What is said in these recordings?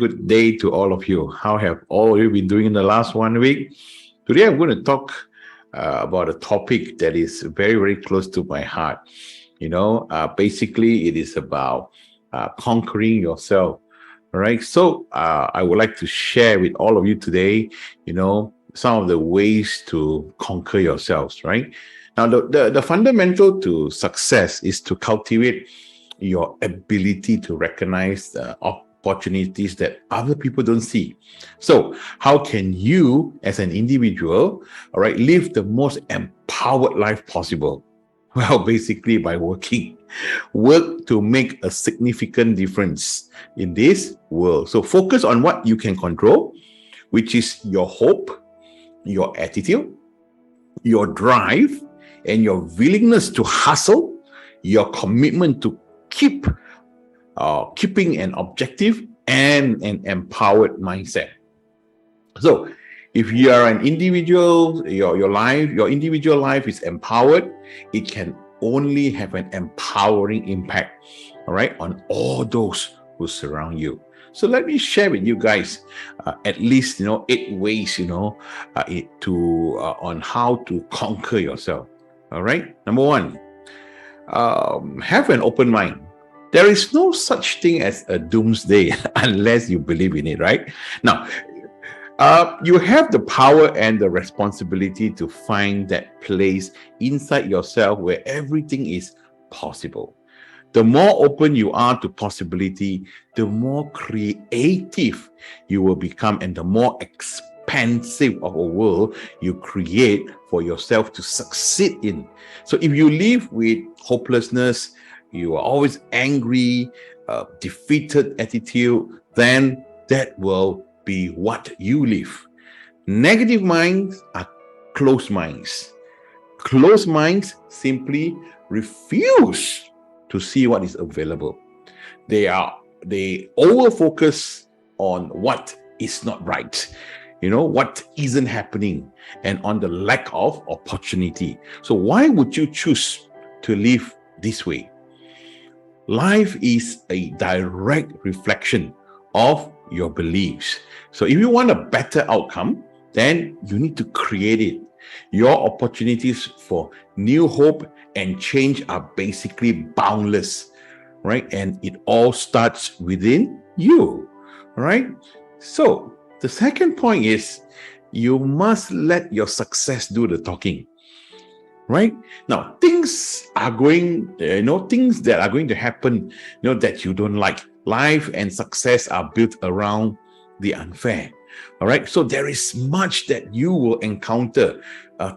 good day to all of you. How have all of you been doing in the last 1 week? Today, I'm going to talk about a topic that is very, very close to my heart. Basically, it is about conquering yourself. All right. So, I would like to share with all of you today, some of the ways to conquer yourselves, right? Now, the fundamental to success is to cultivate your ability to recognize the opportunities that other people don't see. So how can you as an individual, all right, live the most empowered life possible? Well, basically by work to make a significant difference in this world. So focus on what you can control, which is your hope, your attitude, your drive, and your willingness to hustle, your commitment to keeping an objective and an empowered mindset. So if you are an individual, your individual life is empowered, it can only have an empowering impact, all right, on all those who surround you. So let me share with you guys at least 8 ways on how to conquer yourself. All right. Number 1, have an open mind. There is no such thing as a doomsday unless you believe in it, right? Now, you have the power and the responsibility to find that place inside yourself where everything is possible. The more open you are to possibility, the more creative you will become, and the more expansive of a world you create for yourself to succeed in. So if you live with hopelessness, you are always angry, defeated attitude, then that will be what you live. Negative minds are closed minds. Closed minds simply refuse to see what is available. They over focus on what is not right, what isn't happening, and on the lack of opportunity. So why would you choose to live this way? Life is a direct reflection of your beliefs. So if you want a better outcome, then you need to create it. Your opportunities for new hope and change are basically boundless, right? And it all starts within you, right? So the second point is you must let your success do the talking. Right now, things that are going to happen, that you don't like. Life and success are built around the unfair. All right. So there is much that you will encounter,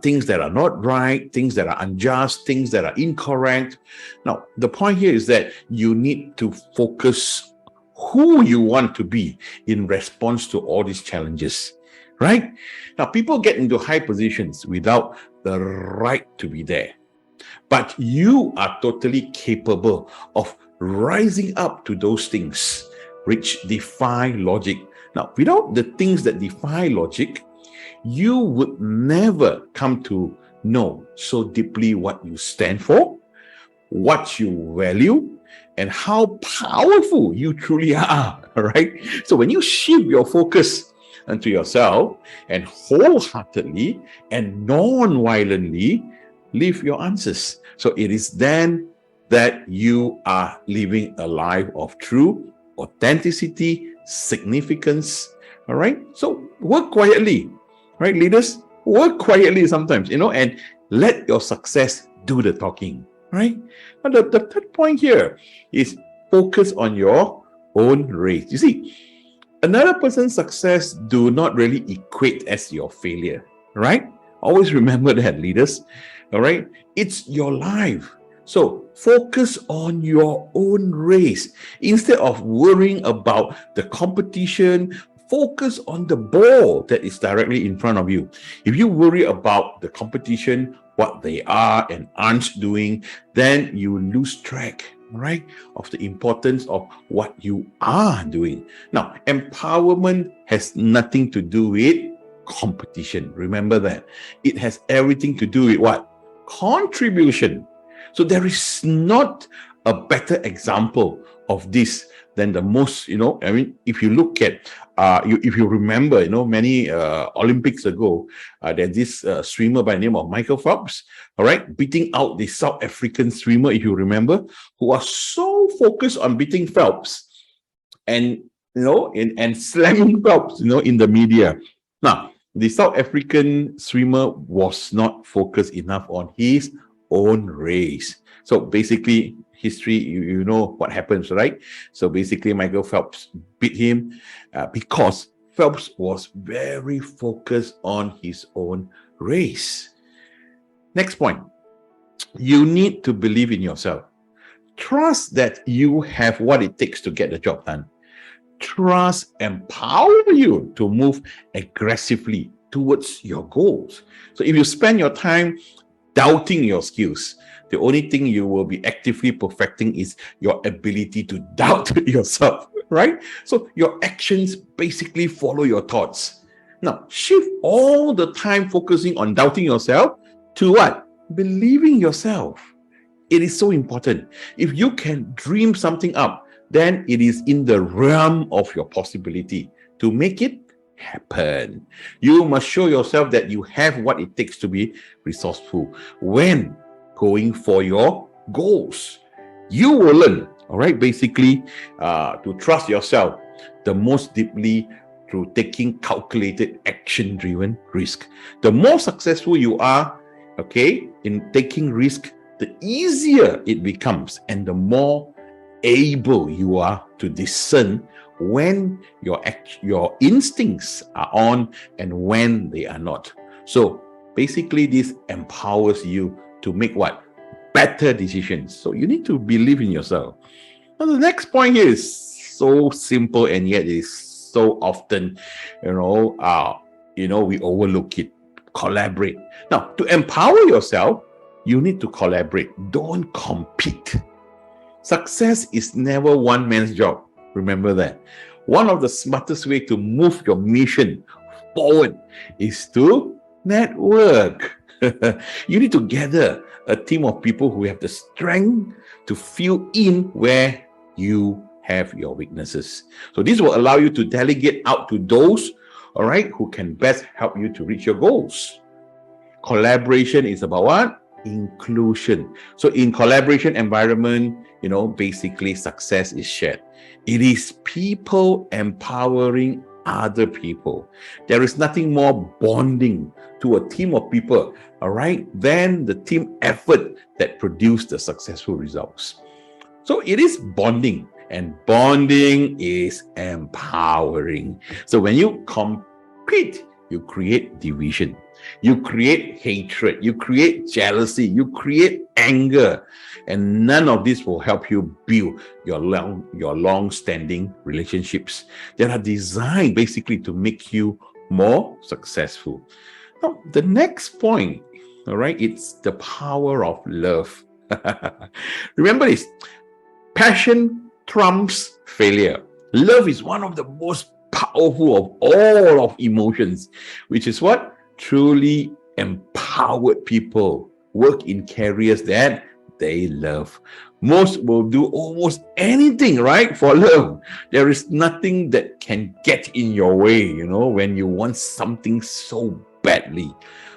things that are not right, things that are unjust, things that are incorrect. Now, the point here is that you need to focus who you want to be in response to all these challenges. Right now, people get into high positions without the right to be there. But you are totally capable of rising up to those things which defy logic. Now, without the things that defy logic, you would never come to know so deeply what you stand for, what you value, and how powerful you truly are. All right. So when you shift your focus unto yourself and wholeheartedly and non-violently live your answers. So it is then that you are living a life of true authenticity, significance. All right. So work quietly, right? Leaders, work quietly sometimes, and let your success do the talking, right? Now the third point here is focus on your own race. You see, another person's success do not really equate as your failure, right? Always remember that, leaders. All right. It's your life. So focus on your own race. Instead of worrying about the competition, focus on the ball that is directly in front of you. If you worry about the competition, what they are and aren't doing, then you lose track, right, of the importance of what you are doing. Now, empowerment has nothing to do with competition. Remember that. It has everything to do with what? Contribution. So there is not a better example of this than the most, I mean, if you look at, if you remember, many Olympics ago, there's this swimmer by the name of Michael Phelps, all right, beating out the South African swimmer, if you remember, who was so focused on beating Phelps and, and slamming Phelps, in the media. Now, the South African swimmer was not focused enough on his own race. So basically, history, you know what happens, right? So basically, Michael Phelps beat him because Phelps was very focused on his own race. Next point, you need to believe in yourself. Trust that you have what it takes to get the job done. Trust empower you to move aggressively towards your goals. So if you spend your time doubting your skills, the only thing you will be actively perfecting is your ability to doubt yourself, right? So your actions basically follow your thoughts. Now, shift all the time focusing on doubting yourself to what? Believing yourself. It is so important. If you can dream something up, then it is in the realm of your possibility to make it happen. You must show yourself that you have what it takes to be resourceful when going for your goals. You will learn, all right, basically to trust yourself the most deeply through taking calculated action-driven risk. The more successful you are, okay, in taking risk, the easier it becomes and the more able you are to discern when your instincts are on and when they are not. So basically, this empowers you to make what? Better decisions. So you need to believe in yourself. Now, the next point here is so simple and yet is so often, we overlook it. Collaborate. Now, to empower yourself, you need to collaborate. Don't compete. Success is never one man's job. Remember that. One of the smartest ways to move your mission forward is to network. You need to gather a team of people who have the strength to fill in where you have your weaknesses. So this will allow you to delegate out to those, all right, who can best help you to reach your goals. Collaboration is about what? Inclusion. So in collaboration environment, basically success is shared. It is people empowering other people. There is nothing more bonding to a team of people, all right, than the team effort that produced the successful results. So it is bonding, and bonding is empowering. So when you compete, you create division, you create hatred, you create jealousy, you create anger, and none of this will help you build your long-standing relationships that are designed basically to make you more successful. Now, the next point, all right, it's the power of love. Remember this, passion trumps failure. Love is one of the most powerful of all of emotions, which is what? Truly empowered people work in careers that they love. Most will do almost anything, right, for love. There is nothing that can get in your way, when you want something so badly,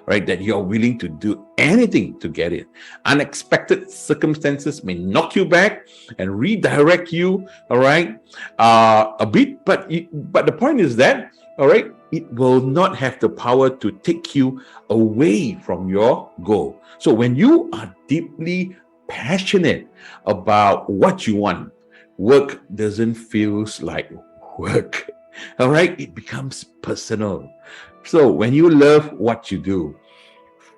right, that you're willing to do anything to get it. Unexpected circumstances may knock you back and redirect you, all right, a bit, but the point is that, all right, it will not have the power to take you away from your goal. So when you are deeply passionate about what you want, work doesn't feel like work, all right, it becomes personal. So when you love what you do,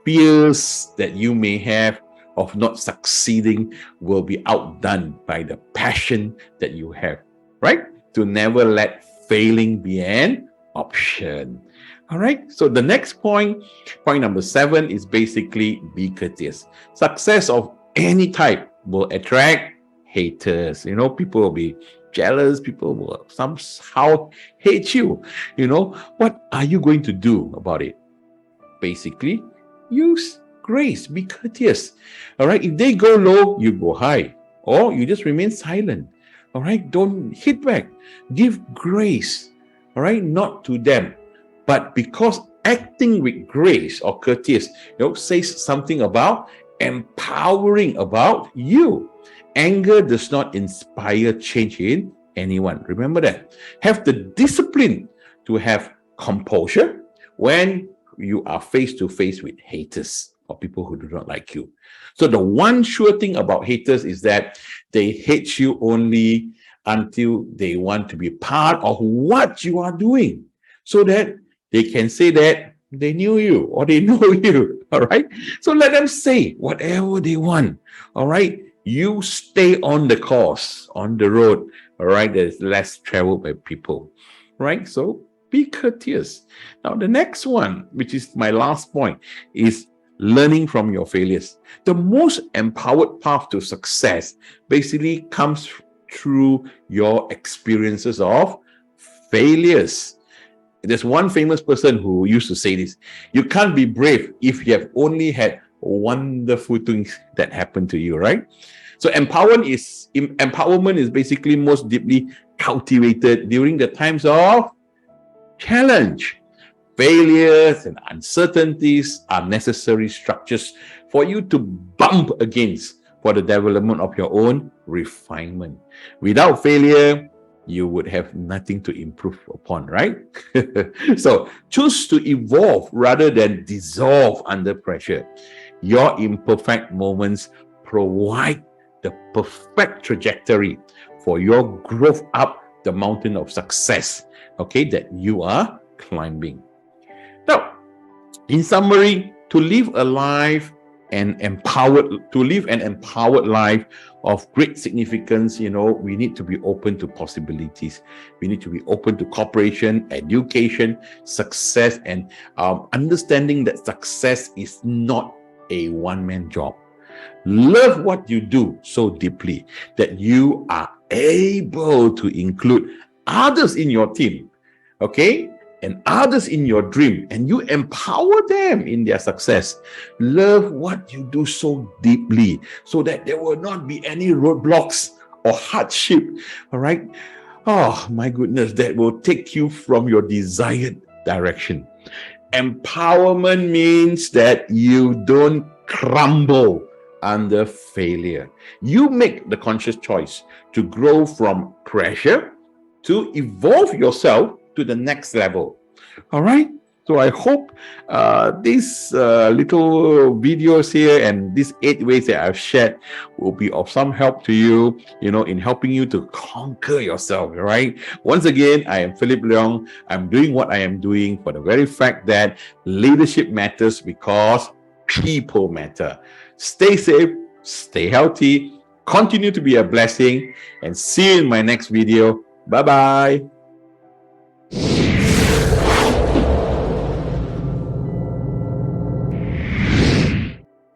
fears that you may have of not succeeding will be outdone by the passion that you have, right? To never let failing be an option. All right. So the next point number 7, is basically be courteous. Success of any type will attract haters. People will be jealous. People will somehow hate you. What are you going to do about it? Basically, use grace, be courteous. All right. If they go low, you go high. or you just remain silent. All right, don't hit back. Give grace, all right, not to them, but because acting with grace or courteous, says something about empowering about you. Anger does not inspire change in anyone. Remember that. Have the discipline to have composure when you are face to face with haters or people who do not like you. So the one sure thing about haters is that they hate you only until they want to be part of what you are doing, so that they can say that they knew you or they know you. All right. So let them say whatever they want. All right. You stay on the course, on the road. All right. That is less traveled by people. Right. So be courteous. Now, the next one, which is my last point, is learning from your failures. The most empowered path to success basically comes through your experiences of failures. There's one famous person who used to say this: you can't be brave if you have only had wonderful things that happened to you, right? So empowerment is basically most deeply cultivated during the times of challenge. Failures and uncertainties are necessary structures for you to bump against for the development of your own refinement. Without failure, you would have nothing to improve upon, right? So choose to evolve rather than dissolve under pressure. Your imperfect moments provide the perfect trajectory for your growth up the mountain of success, okay, that you are climbing. Now, in summary, to live an empowered life of great significance, we need to be open to possibilities. We need to be open to cooperation, education, success, and understanding that success is not a one-man job. Love what you do so deeply that you are able to include others in your team, okay, and others in your dream, and you empower them in their success. Love what you do so deeply so that there will not be any roadblocks or hardship, all right? Oh my goodness, that will take you from your desired direction. Empowerment means that you don't crumble under failure. You make the conscious choice to grow from pressure to evolve yourself to the next level. All right. So I hope these little videos here and these 8 ways that I've shared will be of some help to you, in helping you to conquer yourself. All right. Once again, I am Philip Leong. I'm doing what I am doing for the very fact that leadership matters because people matter. Stay safe, stay healthy, continue to be a blessing, and see you in my next video. Bye-bye.